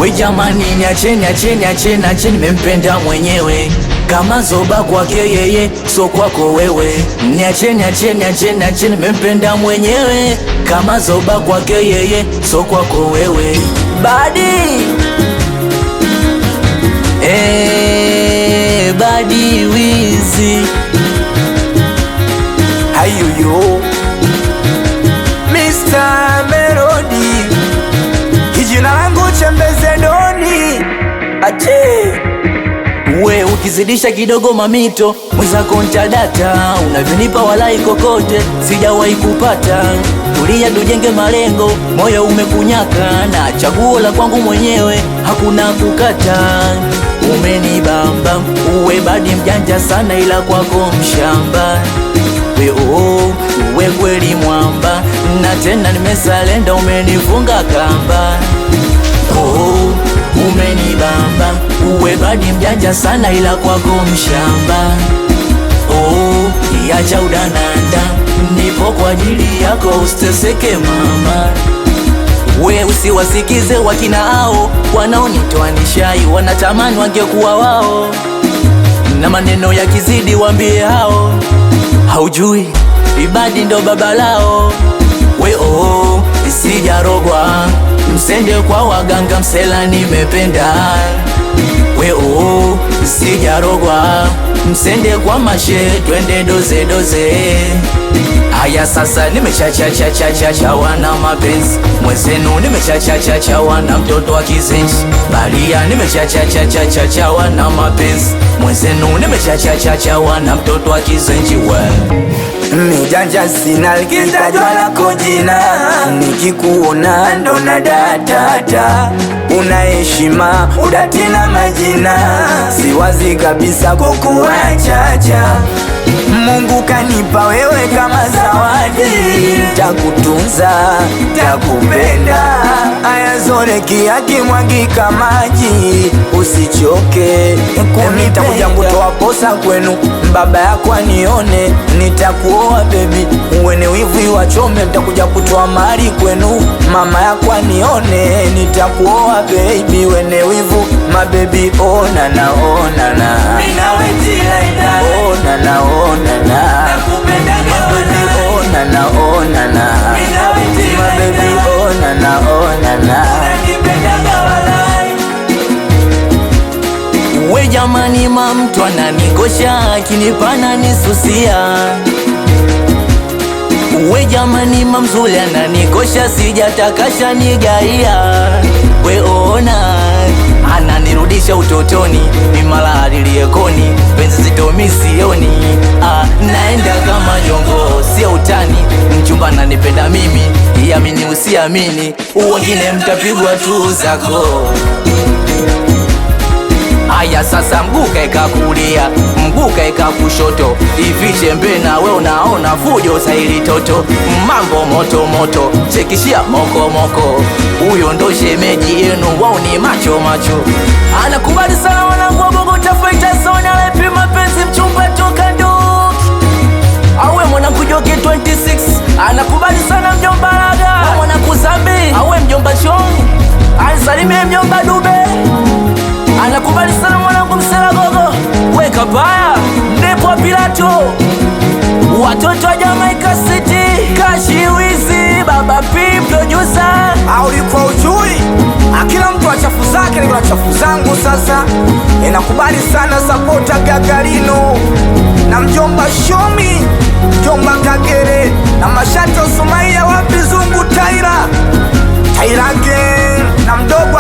We jamani, niacheni, nimempenda mwenyewe kama zoba kwake yeye, so kwako wewe. Niacheni, nimempenda mwenyewe kama zoba kwake yeye, so kwako wewe. Badi Badi Wizi Hayuyo Mr. Melody, kijina langu Chembeze Doni. ache we, ukizidisha kidogo mamito mwenzako ntadata. Unavyonipa walai kokote sijawahi kupata. Tulia tujenge malengo, moyo umekunyaka, na chaguo la kwangu mwenyewe hakuna kukata. Umenibamba uwe Badi mjanja sana, ila kwako mshamba we. Uwe kweli mwamba, na tena nimesalenda, umenifunga kamba. Umenibamba uwe Badi mjanja sana, ila kwako mshamba. Iacha udananda, nipo kwa ajili yako, usiteseke mama. We usiwasikize wakina hao wanaonitoa nishai, wanatamani wangekuwa wao, na maneno ya kizidi wambie hao, haujui Badi ndo baba lao. We sijarogwa, msende kwa waganga, msela nimependa. We sijarogwa, msende kwa mashe, twende doze. Aya sasa nimechacha wana mapenzi mwezenu, nimechacha wana mtoto wa kizenji Balia, nimechacha wana mapenzi mwezenu, nimechacha wana mtoto wa kizenji we. Mijanja sina likitajwa lako jina, nikikuona ndo na datata. Una heshima udatina majina, siwazi kabisa kukuachacha. Mungu kanipa wewe kama zawadi, takutunza, takupenda. Aya zone kiaki mwagika maji, usichoke nitakuja kutoa posa kwenu, baba yako anione. Nitakuoa baby, uwene wivu wachome, nitakuja kutoa mali kwenu, mama yako anione. Nitakuoa baby, wene wivu mabebi, ona na ona na mina wetila ina, ona na ona na nakupenda mabebi, ona na ona na mina wetila mabebi, ona na ona na unanipenda walai. We jamani, mamtu ananikosha, akinipana nisusia. We jamani, mamzule ananikosha, sijatakasha nigaia. We ona ananirudisha utotoni, mimala aliliekoni, penzi zitomi sioni. Naenda kama jongo, sio utani, mchumba nanipenda mimi, iamini usiamini, uwengine mtapigwa tu zako. Aya sasa, mguu kaeka kulia, mguu kaeka kushoto, ifiche mbe na we unaona fujo za hili toto. Mambo moto, chekishia moko, uyo ndo shemeji yenu, wao ni macho. Anakubali sana wanangu wa Bogota Fighter Zone, alepi mapenzi mchumba toka nduki. Awe mwanangu Joke 26, anakubali sana mjomba Laga, mwanangu Zambi, awe mjomba Chongi, anisalimie mjomba Dube. Anakubali sana mwanangu Msela Gogo, weka baya ndipo Pilato, watoto wa Jamaica City, Kashi Wizi, Baba P producer. Ulikuwa ujui, kila mtu achafu zake, niko na chafu zangu sasa. Inakubali sana Sapota Gagarino na mjomba Shomi, mjomba Kagere na Mashato Sumaia, wapi Zungu Taira Gang na mdogo